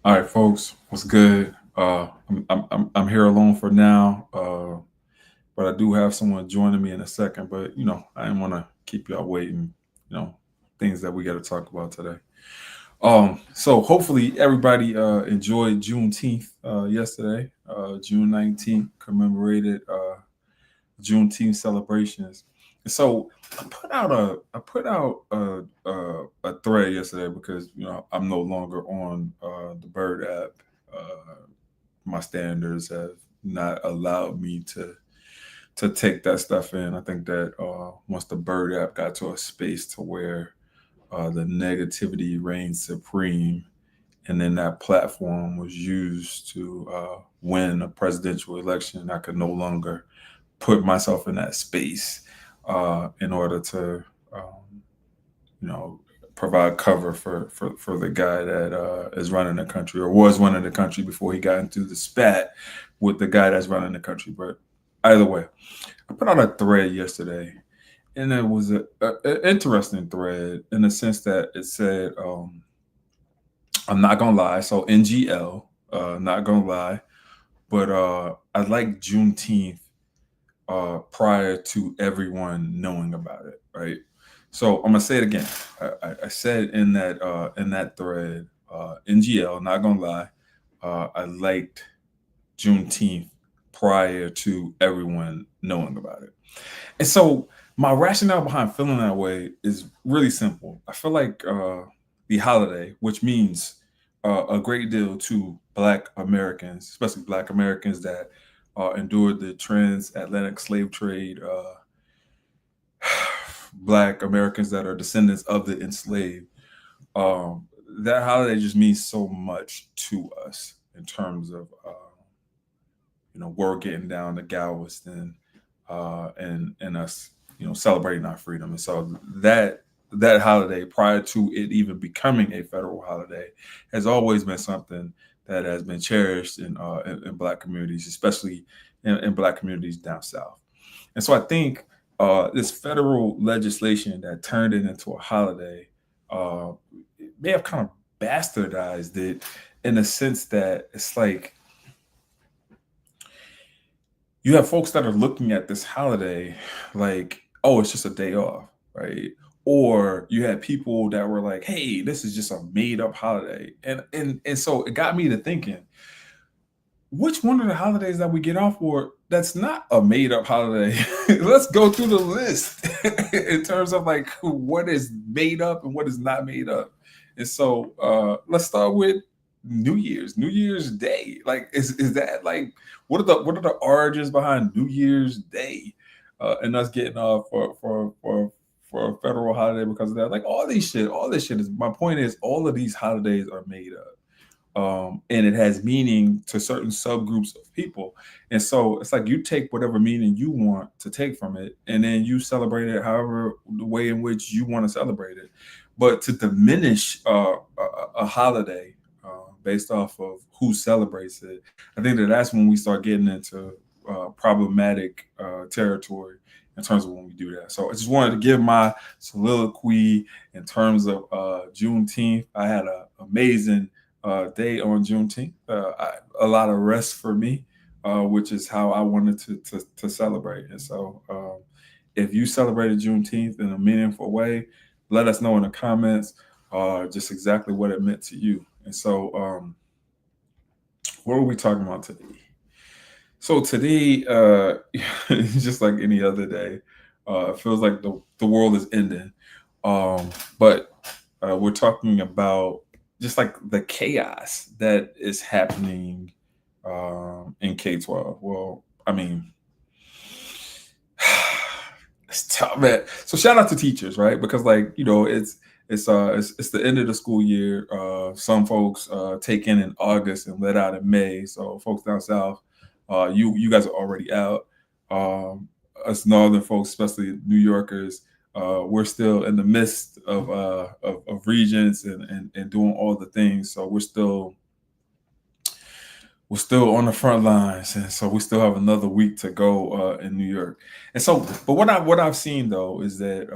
All right, folks, what's good? I'm here alone for now, but I do have someone joining me in a second. But I didn't want to keep y'all waiting. You know, things that we got to talk about today. So hopefully everybody enjoyed Juneteenth yesterday. June 19th commemorated Juneteenth celebrations. And so I put out a thread yesterday because I'm no longer on the Bird app. My standards have not allowed me to take that stuff in. I think that once the Bird app got to a space to where the negativity reigned supreme, and then that platform was used to win a presidential election, I could no longer put myself in that space in order to, um, you know, provide cover for the guy that is running the country or was running the country before he got into the spat with the guy that's running the country. But either way, I put out a thread yesterday, and it was a interesting thread in the sense that it said, "I'm not gonna lie." So NGL, not gonna lie, but I like Juneteenth prior to everyone knowing about it, right? So I'm gonna say it again. I said in that thread, NGL. Not gonna lie, I liked Juneteenth prior to everyone knowing about it, and so my rationale behind feeling that way is really simple. I feel like the holiday, which means a great deal to Black Americans, especially Black Americans that endured the transatlantic slave trade, Black Americans that are descendants of the enslaved. Um, that holiday just means so much to us in terms of we're getting down to Galveston and us celebrating our freedom. And so that holiday, prior to it even becoming a federal holiday, has always been something that has been cherished in Black communities, especially in Black communities down south. And so I think this federal legislation that turned it into a holiday uh, may have kind of bastardized it in the sense that it's like you have folks that are looking at this holiday like, oh, it's just a day off, right? Or you had people that were like, hey, this is just a made up holiday. And so it got me to thinking, which one of the holidays that we get off for that's not a made up holiday? Let's go through the list in terms of like what is made up and what is not made up. And so let's start with New Year's Day. Like is that like what are the origins behind New Year's Day and us getting off for a federal holiday because of that? Like all this shit is my point is all of these holidays are made up, and it has meaning to certain subgroups of people. And so it's like you take whatever meaning you want to take from it, and then you celebrate it however the way in which you want to celebrate it. But to diminish a holiday based off of who celebrates it, I think that's when we start getting into problematic territory in terms of when we do that. So I just wanted to give my soliloquy in terms of Juneteenth. I had an amazing day on Juneteenth. A lot of rest for me, which is how I wanted to celebrate. And so, if you celebrated Juneteenth in a meaningful way, let us know in the comments just exactly what it meant to you. And so, what are we talking about today? So today, just like any other day, it feels like the world is ending. But we're talking about just like the chaos that is happening in K-12. Well, I mean, it's tough, man. So shout out to teachers, right? Because like it's the end of the school year. Some folks take in August and let out in May. So folks down south, you guys are already out. Us northern folks, especially New Yorkers, we're still in the midst of regents and doing all the things. So we're still on the front lines, and so we still have another week to go in New York. And so, but what I've seen though is that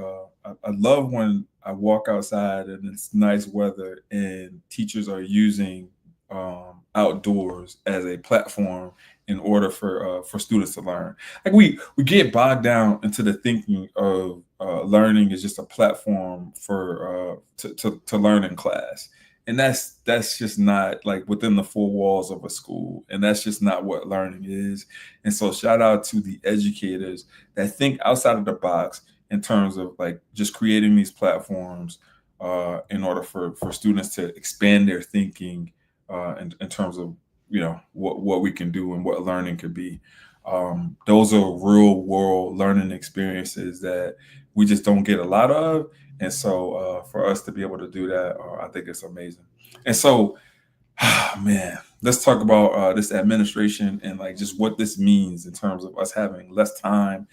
I love when I walk outside and it's nice weather and teachers are using outdoors as a platform in order for students to learn. Like we get bogged down into the thinking of learning is just a platform for to learn in class, and that's just not like within the four walls of a school, and that's just not what learning is. And so shout out to the educators that think outside of the box in terms of like just creating these platforms in order for students to expand their thinking in terms of what we can do and what learning could be. Those are real world learning experiences that we just don't get a lot of, and so for us to be able to do that, I think it's amazing. And so, man, let's talk about this administration and like just what this means in terms of us having less time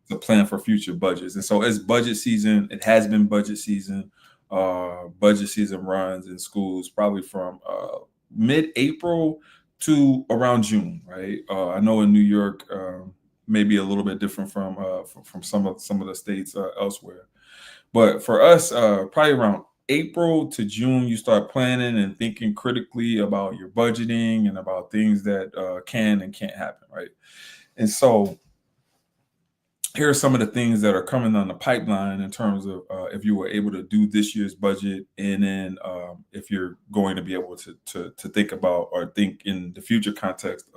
to plan for future budgets. And so it's budget season. It has been budget season. Budget season runs in schools probably from mid-April to around June, right? I know in New York, maybe a little bit different from some of the states elsewhere. But for us, probably around April to June, you start planning and thinking critically about your budgeting and about things that can and can't happen, right? And so here are some of the things that are coming on the pipeline in terms of if you were able to do this year's budget, and then if you're going to be able to think about or think in the future context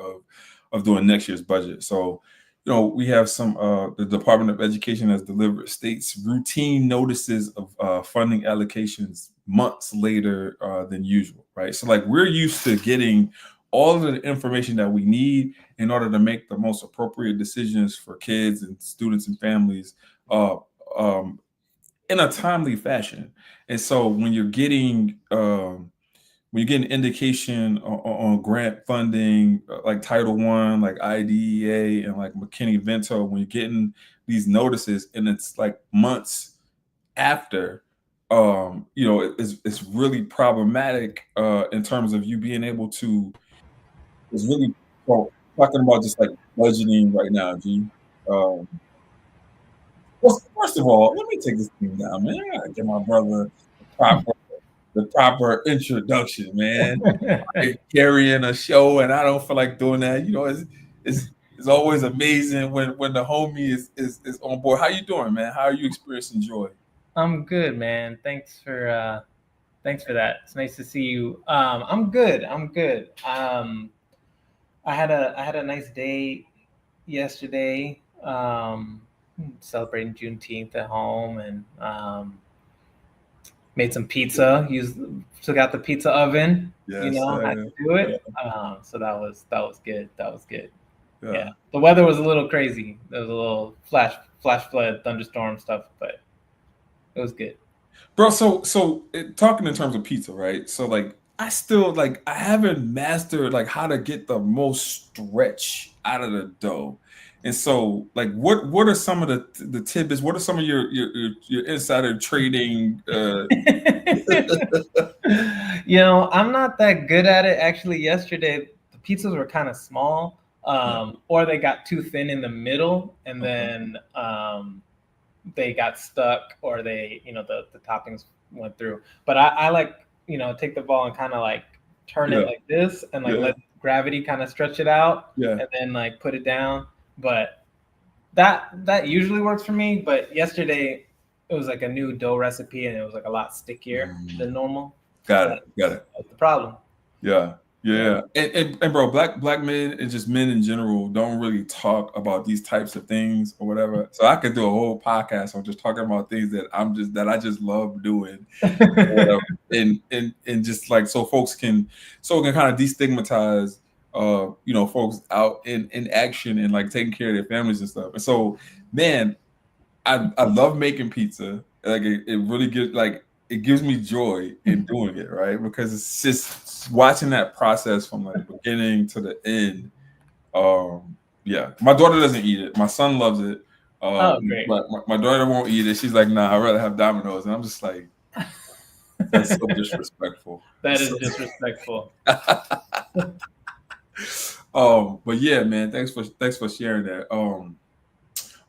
of doing next year's budget. So, we have some. The Department of Education has delivered states routine notices of funding allocations months later than usual, right? So, like we're used to getting all of the information that we need in order to make the most appropriate decisions for kids and students and families uh, um, in a timely fashion. And so when you're getting indication on grant funding like Title One, like IDEA, and like McKinney-Vento, when you're getting these notices and it's like months after, it's really problematic in terms of you being able to it's really well, talking about just like budgeting right now, G. Um, well, first of all, let me take this thing down, man. I gotta give my brother the proper the proper introduction, man. Like carrying a show, and I don't feel like doing that. It's always amazing when the homie is on board. How you doing, man? How are you experiencing joy? I'm good, man. Thanks for that. It's nice to see you. I'm good. I'm good. I had a nice day yesterday. Celebrating Juneteenth at home and made some pizza. Took out the pizza oven. Yes, Had to do yeah, it. So that was good. That was good. yeah. Yeah. The weather was a little crazy. There was a little flash flood, thunderstorm stuff, but it was good. Bro, talking in terms of pizza, right? So like I still like I haven't mastered like how to get the most stretch out of the dough. And so like what are some of the tidbits? What are some of your insider trading I'm not that good at it. Actually, yesterday the pizzas were kind of small, yeah, or they got too thin in the middle, and okay. then they got stuck, or the toppings went through. But I like take the ball and kind of like turn it Yeah, like this, and like yeah, let gravity kind of stretch it out, yeah. and then like put it down. But that usually works for me. But yesterday it was like a new dough recipe, and it was like a lot stickier than Mm, normal. got it, That's, got it. that's the problem. Yeah, Yeah. yeah, and bro, black men and just men in general don't really talk about these types of things or whatever. So I could do a whole podcast on just talking about things that I just love doing or whatever, and just like so we can kind of destigmatize folks out in action and like taking care of their families and stuff. And so, man, I love making pizza. Like it really gives like it gives me joy in doing it, right? Because it's just watching that process from like the beginning to the end. Yeah, my daughter doesn't eat it. My son loves it. Oh, great. But my daughter won't eat it. She's like, nah, I'd rather have Domino's, and I'm just like, that's so disrespectful. That So, is disrespectful. but yeah, man, thanks for sharing that.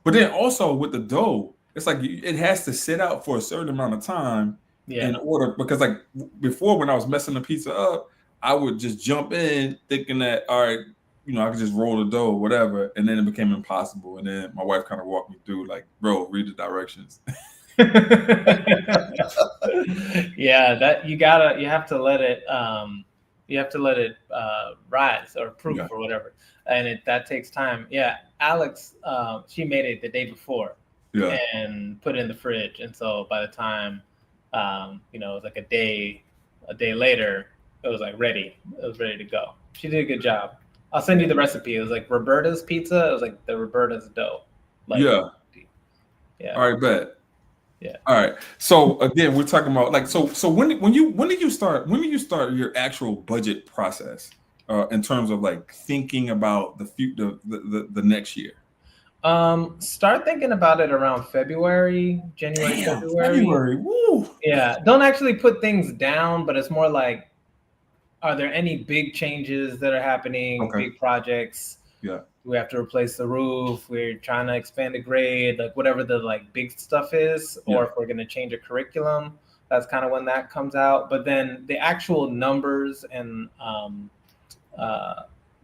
But then also with the dough, it's like it has to sit out for a certain amount of time in Yeah. order because like before when I was messing the pizza up, I would just jump in thinking that, all right, I could just roll the dough, whatever, and then it became impossible. And then my wife kind of walked me through, like, bro, read the directions. Yeah, that you have to let it rise or proof Yeah, or whatever, and that takes time. Yeah, Alex, she made it the day before yeah. and put it in the fridge, and so by the time it was like a day later, it was like ready. It was ready to go. She did a good job. I'll send you the recipe. It was like Roberta's pizza. It was like the Roberta's dough, like Yeah. yeah, All right, bet. yeah. All right. So again, we're talking about like so when did you start your actual budget process in terms of like thinking about the future the next year? Start thinking about it around February, January, Damn, February. February. Woo. Yeah, don't actually put things down, but it's more like, are there any big changes that are happening, Okay. big projects? Yeah. We have to replace the roof. We're trying to expand the grade, like whatever the like big stuff is, or Yeah. if we're going to change a curriculum. That's kind of when that comes out. But then the actual numbers and uh,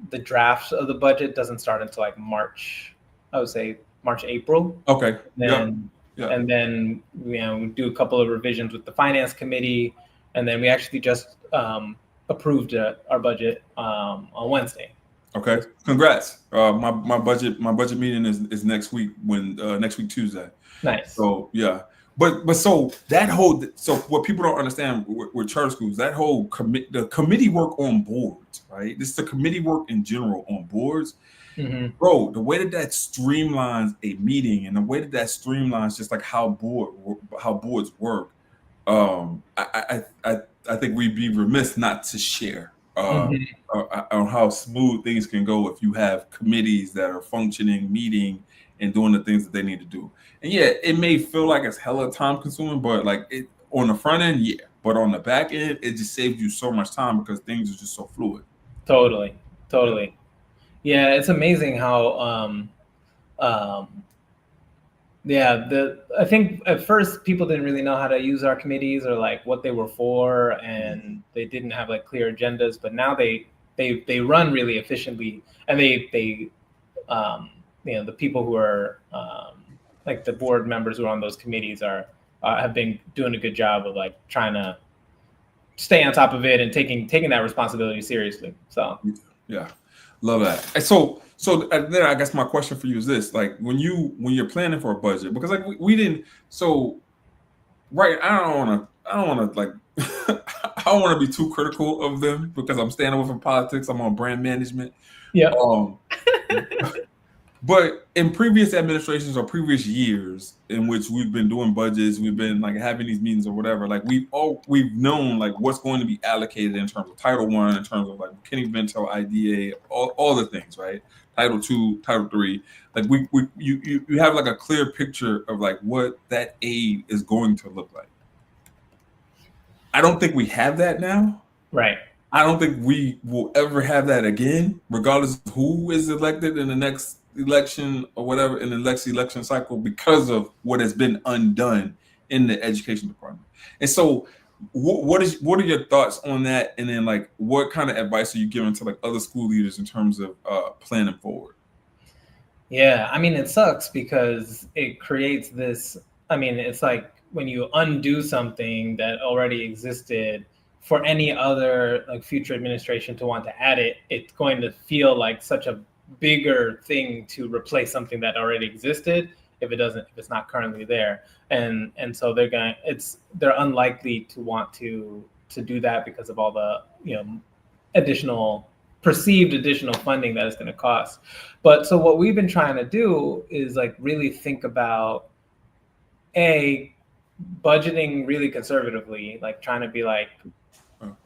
the drafts of the budget doesn't start until like March. I would say March, April. Okay. Yep. Then Yeah. and then we do a couple of revisions with the finance committee, and then we actually just approved our budget on Wednesday. Okay. Congrats. My budget meeting is next week next week Tuesday. Nice. So yeah, but so that whole what people don't understand with charter schools, that whole the committee work on boards, right? This is the committee work in general on boards, Mm-hmm. bro. The way that streamlines a meeting and the way that streamlines just like how boards work. I think we'd be remiss not to share Mm-hmm. on how smooth things can go if you have committees that are functioning, meeting, and doing the things that they need to do. And yeah, it may feel like it's hella time consuming, but like it on the front end, yeah. But on the back end, it just saves you so much time because things are just so fluid. Totally, Yeah. totally. Yeah, it's amazing how um, yeah, I think at first people didn't really know how to use our committees or like what they were for, and they didn't have like clear agendas. But now they run really efficiently, and they the people who are like the board members who are on those committees are have been doing a good job of like trying to stay on top of it and taking that responsibility seriously. So Yeah, love that. And so then I guess my question for you is this: like when you're planning for a budget, because like we didn't so right. I don't want to like I don't want to be too critical of them because I'm staying away from politics. I'm on brand management. yeah. Um, but in previous administrations or previous years in which we've been doing budgets, we've been like having these meetings or whatever, like we've known like what's going to be allocated in terms of Title One, in terms of like McKinney-Vento, IDA, all the things, right? Title Two, Title Three, like you have like a clear picture of like what that aid is going to look like. I don't think we have that now. Right. I don't think we will ever have that again, regardless of who is elected in the next election or whatever in the next election cycle, because of what has been undone in the education department. And so, what are your thoughts on that? And then, like, what kind of advice are you giving to like other school leaders in terms of planning forward? Yeah, I mean, it sucks because it creates this. I mean, it's like when you undo something that already existed for any other like future administration to want to add it, it's going to feel like such a bigger thing to replace something that already existed if it's not currently there. And so they're unlikely to want to do that because of all the additional perceived additional funding that it's going to cost. But so what we've been trying to do is like really think about a budgeting really conservatively, like trying to be like,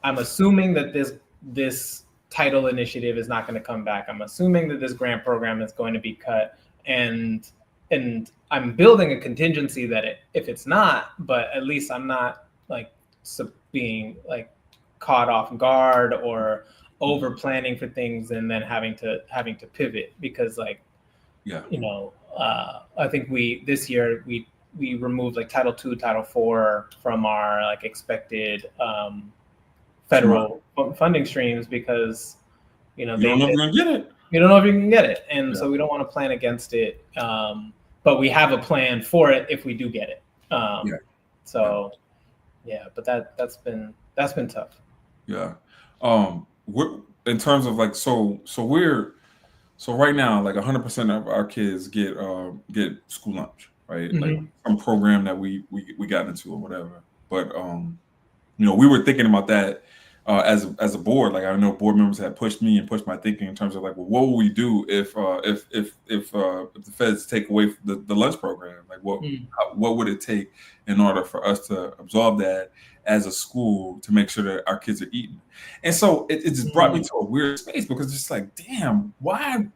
I'm assuming that this title initiative is not going to come back. I'm assuming that this grant program is going to be cut, and I'm building a contingency that if it's not, but at least I'm not like being like caught off guard or over planning for things and then having to pivot because like Yeah, I think this year we removed like Title II, Title IV from our like expected federal funding streams because You don't know if you're gonna get it. you don't know if you can get it, and Yeah, so we don't want to plan against it. But we have a plan for it if we do get it. yeah, yeah, So yeah, but that's been tough. yeah. We're, in terms of like, so right now, like 100% of our kids get school lunch, right? Like Hmm. some program that we got into or whatever. But we were thinking about that as a board. Like I know board members had pushed me and pushed my thinking in terms of like, well, what will we do if the feds take away the lunch program? Like what would it take in order for us to absorb that as a school to make sure that our kids are eating? And so it just brought me Mm. to a weird space because it's just like, damn, why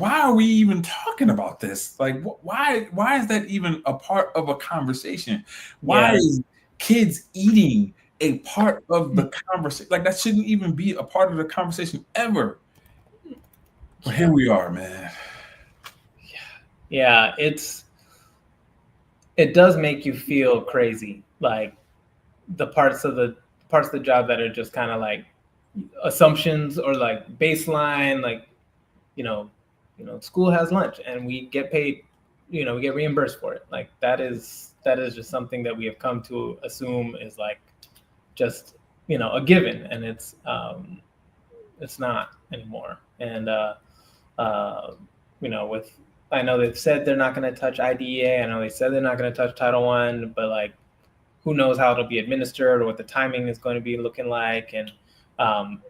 are we even talking about this? Like, why is that even a part of a conversation? Why Yeah. is kids eating a part of the conversation? Like, that shouldn't even be a part of the conversation ever. But here Yeah. we are, man. Yeah. It does make you feel crazy, like the parts of the job that are just kind of like assumptions or like baseline, like you know, school has lunch and we get paid, we get reimbursed for it. Like that is just something that we have come to assume is like just a given, and it's not anymore. And uh, with I know they've said they're not going to touch IDEA. I know they said they're not going to touch Title One, but like who knows how it'll be administered or what the timing is going to be looking like, and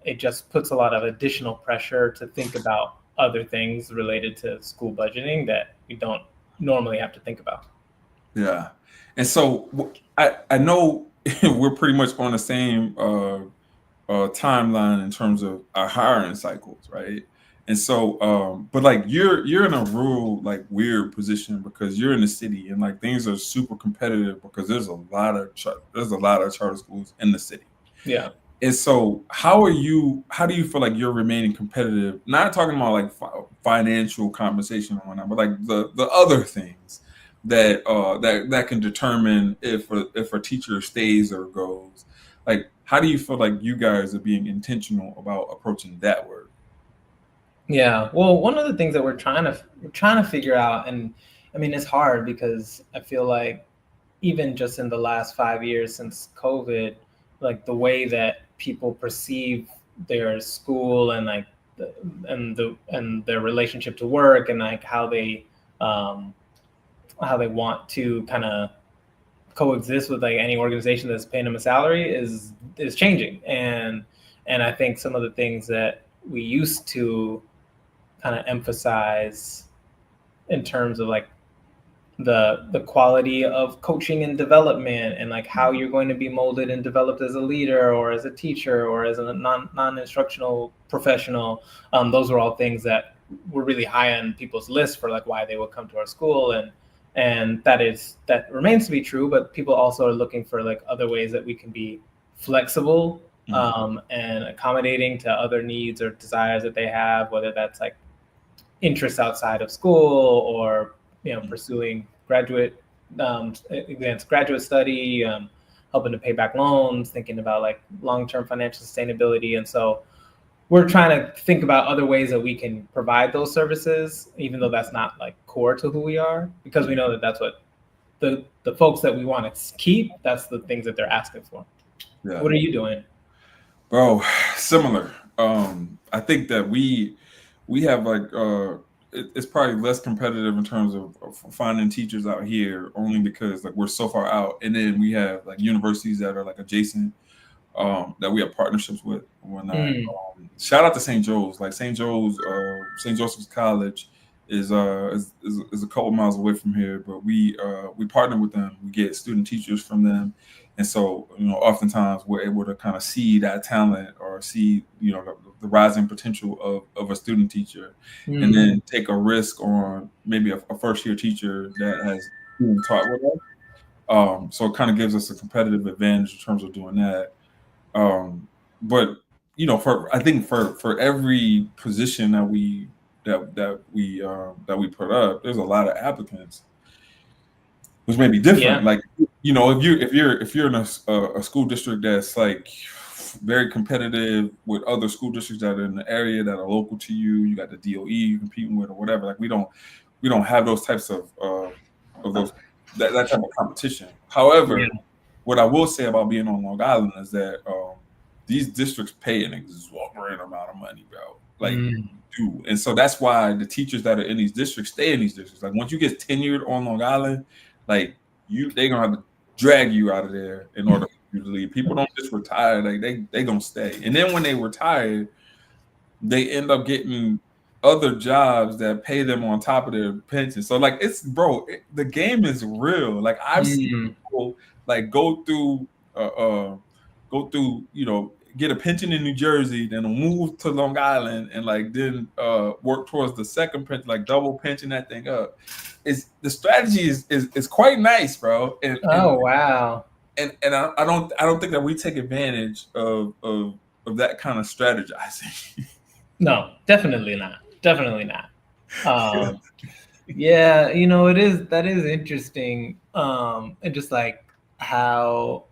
it just puts a lot of additional pressure to think about other things related to school budgeting that we don't normally have to think about. Yeah. And so I know we're pretty much on the same timeline in terms of our hiring cycles, right? And so, but like you're in a real like weird position because you're in the city and like things are super competitive because there's a lot of charter schools in the city. Yeah. And so, how do you feel like you're remaining competitive? Not talking about like financial compensation or whatnot, but like the other things that can determine if a teacher stays or goes. Like, how do you feel like you guys are being intentional about approaching that word? Yeah. Well, one of the things that we're trying to figure out, and I mean it's hard because I feel like even just in the last 5 years since COVID, like the way that people perceive their school and like and their relationship to work, and like um, how they want to kind of coexist with like any organization that's paying them a salary is changing. And I think some of the things that we used to kind of emphasize in terms of like the quality of coaching and development, and like how you're going to be molded and developed as a leader or as a teacher or as a non-instructional professional. Those are all things that were really high on people's list for like why they would come to our school, and that remains to be true, but people also are looking for like other ways that we can be flexible, Mhm. and accommodating to other needs or desires that they have, whether that's like interests outside of school or pursuing advanced graduate study, helping to pay back loans, thinking about like long-term financial sustainability. And so we're trying to think about other ways that we can provide those services, even though that's not like core to who we are, because we know that that's what the folks that we want to keep, that's the things that they're asking for. Yeah, What are you doing? bro, similar. I think that we have like it's probably less competitive in terms of finding teachers out here only because like we're so far out, and then we have like universities that are like adjacent that we have partnerships with and whatnot. Mm, Shout out to St. Joe's. Like St. Joseph's College is a couple miles away from here, but we partner with them. We get student teachers from them, and so oftentimes we're able to kind of see that talent or see the rising potential of a student teacher, and mm, then take a risk on maybe a first year teacher that has been taught with us. So it kind of gives us a competitive advantage in terms of doing that. But for I think for every position that we put up, there's a lot of applicants, which may be different. yeah. Like if you're in a school district that's like very competitive with other school districts that are in the area that are local to you. You got the DOE you're competing with or whatever. Like we don't have those types of those that type of competition. Yeah. However, what I will say about being on Long Island is that these districts pay an exorbitant amount of money, bro. Like Mm. do, and so that's why the teachers that are in these districts stay in these districts. Like once you get tenured on Long Island, like they gonna have to drag you out of there in order for you to leave. People don't just retire; like they gonna stay. And then when they retire, they end up getting other jobs that pay them on top of their pension. So like it's bro, the game is real. Like I've seen Mm. people like go through, get a pension in New Jersey, then move to Long Island and like then work towards the second pension, like double pension that thing up. Is the strategy is quite nice, bro. And and Oh wow. and I don't think that we take advantage of that kind of strategizing. No, definitely not. Definitely not. Um, yeah, it is that is interesting. And just like how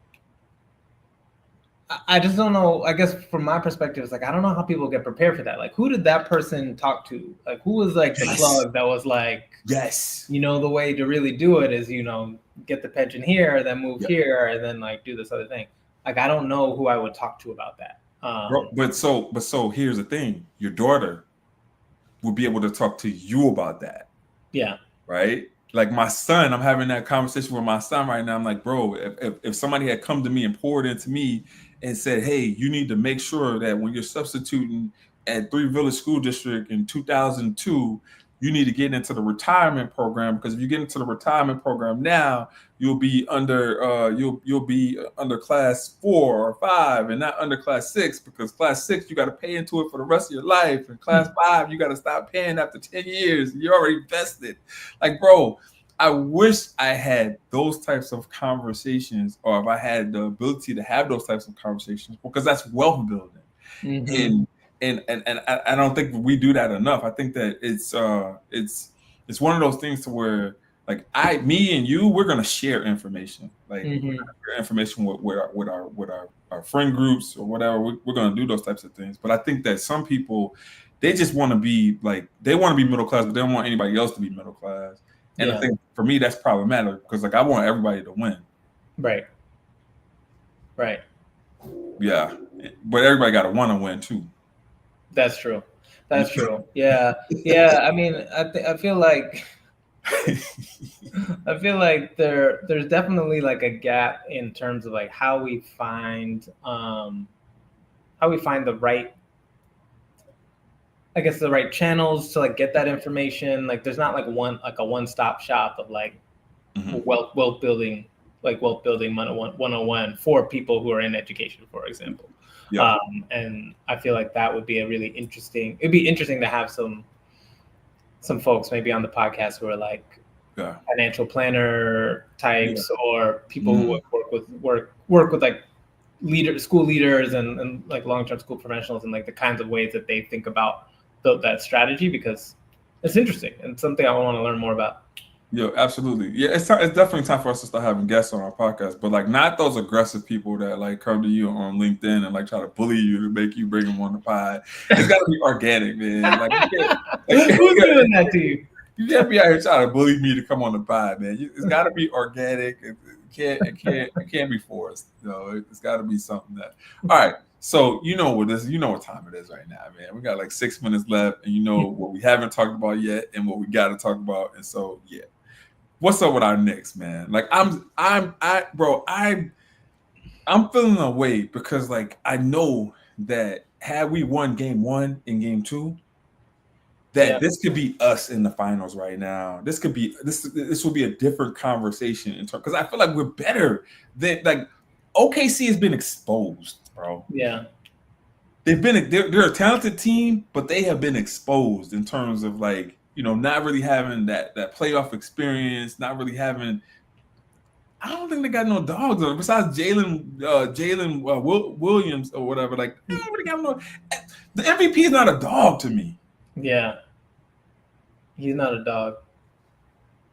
I just don't know. I guess from my perspective, it's like I don't know how people get prepared for that. Like, who did that person talk to? Like, who was like the Yes. plug that was like, Yes. the way to really do it is, get the pension here, then move Yeah. here, and then like do this other thing. Like, I don't know who I would talk to about that. Bro, but so here's the thing. Your daughter will be able to talk to you about that. Yeah. Right? Like my son, I'm having that conversation with my son right now. I'm like, bro, if somebody had come to me and poured into me and said, hey, you need to make sure that when you're substituting at Three Village School District in 2002, you need to get into the retirement program, because if you get into the retirement program now, you'll be under class 4 or 5 and not under class 6, because class 6 you got to pay into it for the rest of your life, and class 5 you got to stop paying after 10 years. You're already vested. Like, bro, I wish I had those types of conversations, or if I had the ability to have those types of conversations, because that's wealth building. Mm-hmm. And I don't think we do that enough. I think that it's one of those things to where, like, me and you, we're gonna share information. Like we're Mm-hmm. gonna share information with our friend groups or whatever. We're gonna do those types of things. But I think that some people, they just want to be like, they want to be middle class, but they don't want anybody else to be middle class. And I Yeah. think for me that's problematic, because like I want everybody to win. Right. Right. Yeah, but everybody got to want to win too. That's true. That's true. Yeah. Yeah. I mean, I feel like there's definitely like a gap in terms of like how we find the right, I guess, the right channels to like get that information. Like there's not like a one-stop shop of like Mhm. wealth building, like wealth building 101 for people who are in education, for example. Yeah, And I feel like that would be it'd be interesting to have some folks maybe on the podcast who are like yeah, financial planner yeah. types, or people who Mhm. work with like school leaders and like long-term school professionals, and like the kinds of ways that they think about that strategy, because it's interesting and something I want to learn more about. Yeah, absolutely. Yeah, it's definitely time for us to start having guests on our podcast, but like not those aggressive people that like come to you on LinkedIn and like try to bully you to make you bring them on the pod. It's got to be organic, man. Like you can't, Who's doing that to you? you can't be out here trying to bully me to come on the pod, man. It's got to be organic. It can't be forced. It's got to be something that. All right. So you know what time it is right now, man. We got like 6 minutes left, and you know what we haven't talked about yet, and what we got to talk about, and so yeah. What's up with our Knicks, man? Like I'm feeling a way, because like I know that had we won game 1 and game 2, that Yeah. this could be us in the finals right now. This will be a different conversation in terms, because I feel like we're better than, like, OKC has been exposed, bro. Yeah. They're a talented team, but they have been exposed in terms of, like, not really having that playoff experience, not really having. I don't think they got no dogs on it besides Jalen Williams or whatever. Like, they don't really got no. The MVP is not a dog to me. Yeah. He's not a dog.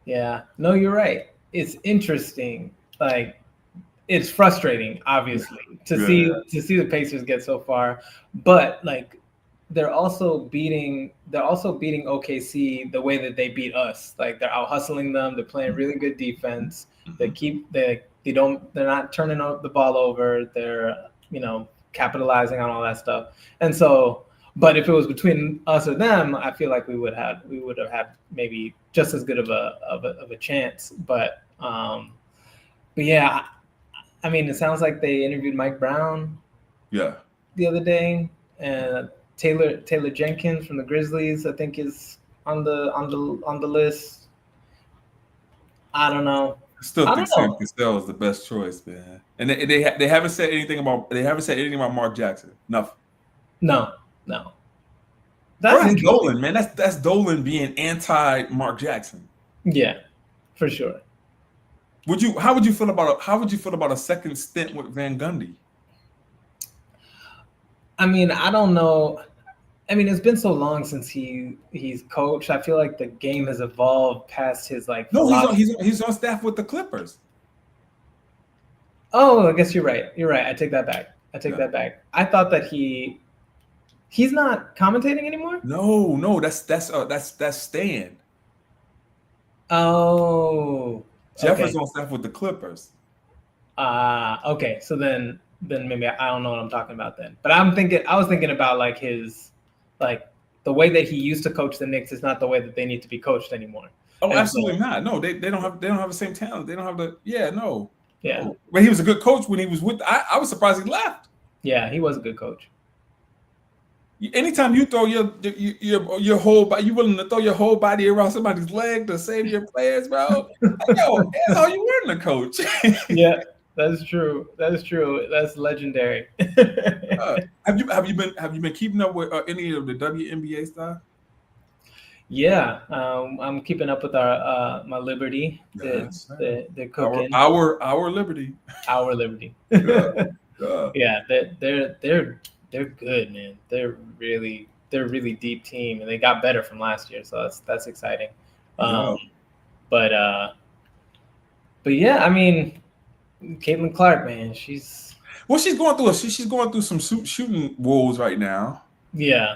Yeah. No, you're right. It's interesting. Like it's frustrating, obviously, Yeah. to see the Pacers get so far, but like they're also beating OKC the way that they beat us. Like they're out hustling them. They're playing really good defense. Mm-hmm. They're not turning the ball over. They're capitalizing on all that stuff. And so, but if it was between us or them, I feel like we would have had maybe just as good of a chance. But yeah, I mean, it sounds like they interviewed Mike Brown Yeah. the other day, and Taylor Jenkins from the Grizzlies, I think, is on the list. I don't know. I still I think don't Sam know. Cassell is the best choice, man. And they haven't said anything about Mark Jackson. Nothing. No, no. Bro, That's that's interesting. Dolan, man. That's Dolan being anti Mark Jackson. Yeah, for sure. How would you feel about a second stint with Van Gundy? I mean, I don't know. I mean, it's been so long since he's coached. I feel like the game has evolved past his like No, he's on philosophy. he's on staff with the Clippers. Oh, I guess you're right. You're right. I take that back. I take Yeah. that back. I thought that he's not commentating anymore. No, that's Stan. Oh, Jeff is okay. on staff with the Clippers. Okay. So then maybe I don't know what I'm talking about then. But I was thinking about like like the way that he used to coach the Knicks is not the way that they need to be coached anymore. Oh, And so absolutely not. No, they don't have the same talent. They don't have the no. yeah, No. But he was a good coach when he was with I was surprised he left. yeah, he was a good coach. Anytime you throw your whole body, you willing to throw your whole body around somebody's leg to save your players, bro. Like, yo, that's how you weren't a coach. Yeah, that's true. That is true. That's legendary. Have you been keeping up with any of the WNBA stuff? Yeah, I'm keeping up with our my Liberty. Yes, sir. They're Our cooking our our liberty. our Liberty. Yeah, yeah, Yeah, they're good, man. They're a really deep team, and they got better from last year, so that's exciting. yeah. Um, but but yeah, I mean, Caitlin Clark, man, Well, she's going through some shooting woes right now. yeah,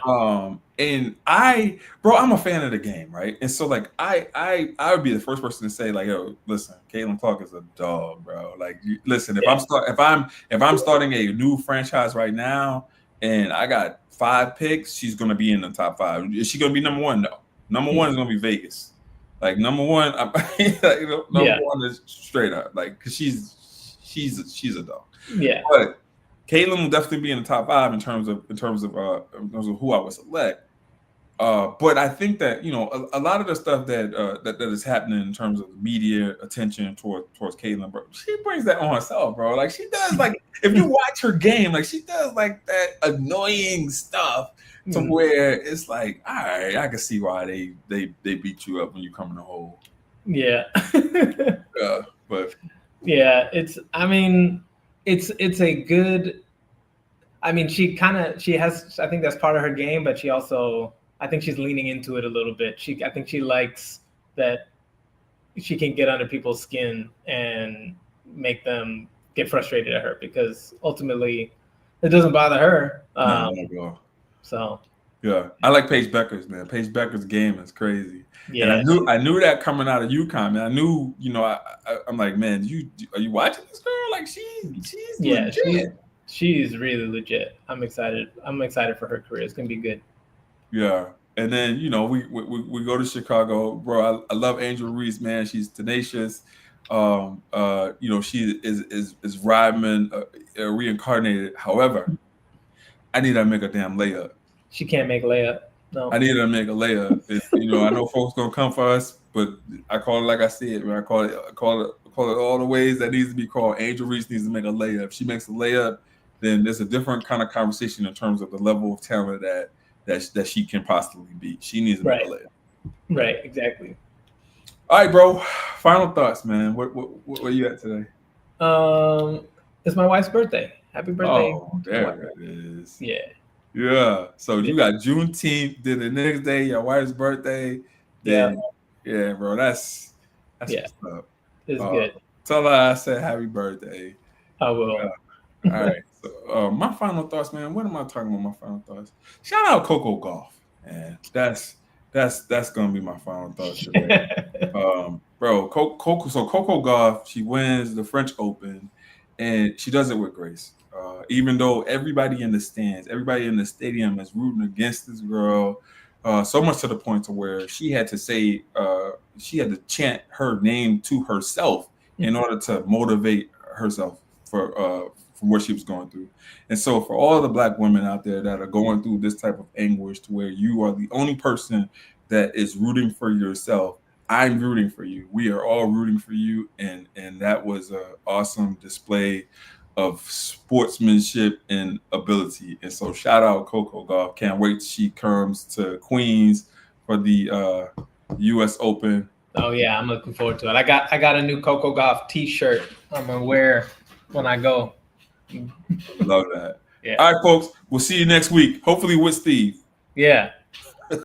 And I'm a fan of the game, right? And so like I would be the first person to say like, yo, listen, Caitlin Clark is a dog, bro. Like, listen, yeah, if I'm starting a new franchise right now, and I got 5 picks, she's gonna be in the top 5. Is she gonna be number 1? No, number 1 is gonna be Vegas. Like number 1, number yeah, 1 is straight up, like, because she's a dog. yeah, But Caitlin will definitely be in the top 5 in terms of who I would select. But I think that a lot of the stuff that is happening in terms of media attention towards Caitlin, bro, she brings that on herself, bro. Like she does, like if you watch her game, like she does like that annoying stuff to mm, where it's like, all right, I can see why they beat you up when you come in the hole. yeah. But Yeah, I mean, it's a good. I mean, she has. I think that's part of her game, but she also. I think she's leaning into it a little bit. I think she likes that she can get under people's skin and make them get frustrated at her because ultimately it doesn't bother her. no, not at all. So Yeah, I like Paige Becker's, man. Paige Becker's game is crazy, and yeah, I knew that coming out of UConn, man. I knew, I'm like, man, are you watching this girl? Like she's yeah, legit. she's really legit. I'm excited. I'm excited for her career. It's gonna be good. Yeah, and then we go to Chicago, bro. I love Angel Reese, man. She's tenacious. She is Rodman reincarnated. However, I need her to make a damn layup. She can't make a layup. I No. need her to make a layup. I know folks gonna come for us, but I call it like I said, man. I call it all the ways that needs to be called. Angel Reese needs to make a layup. If she makes a layup, then there's a different kind of conversation in terms of the level of talent that she can possibly be. She needs to make a Right. layup. Right. Exactly. All right, bro. Final thoughts, man. Where you at today? It's my wife's birthday. Happy birthday. Oh, there it is. Yeah. Yeah. So Yeah. you got Juneteenth, then the next day your wife's birthday. Yeah. Then yeah, bro. That's Yeah. what's up. It's good. Tell her I said happy birthday. I will. All right. So my final thoughts, man. What am I talking about? My final thoughts. Shout out Coco Golf, man. That's gonna be my final thoughts today. Bro, Coco. So Coco Golf, she wins the French Open, and she does it with grace. Even though everybody in the stands, everybody in the stadium is rooting against this girl, so much to the point to where she had to say, she had to chant her name to herself in order to motivate herself from what she was going through. And so, for all the Black women out there that are going through this type of anguish, to where you are the only person that is rooting for yourself, I'm rooting for you. We are all rooting for you, and that was an awesome display of sportsmanship and ability. And so, shout out Coco Golf. Can't wait till she comes to Queens for the U.S. Open. Oh yeah, I'm looking forward to it. I got a new Coco Golf T-shirt I'm gonna wear when I go. Love that. Yeah. All right, folks. We'll see you next week. Hopefully with Steve. Yeah.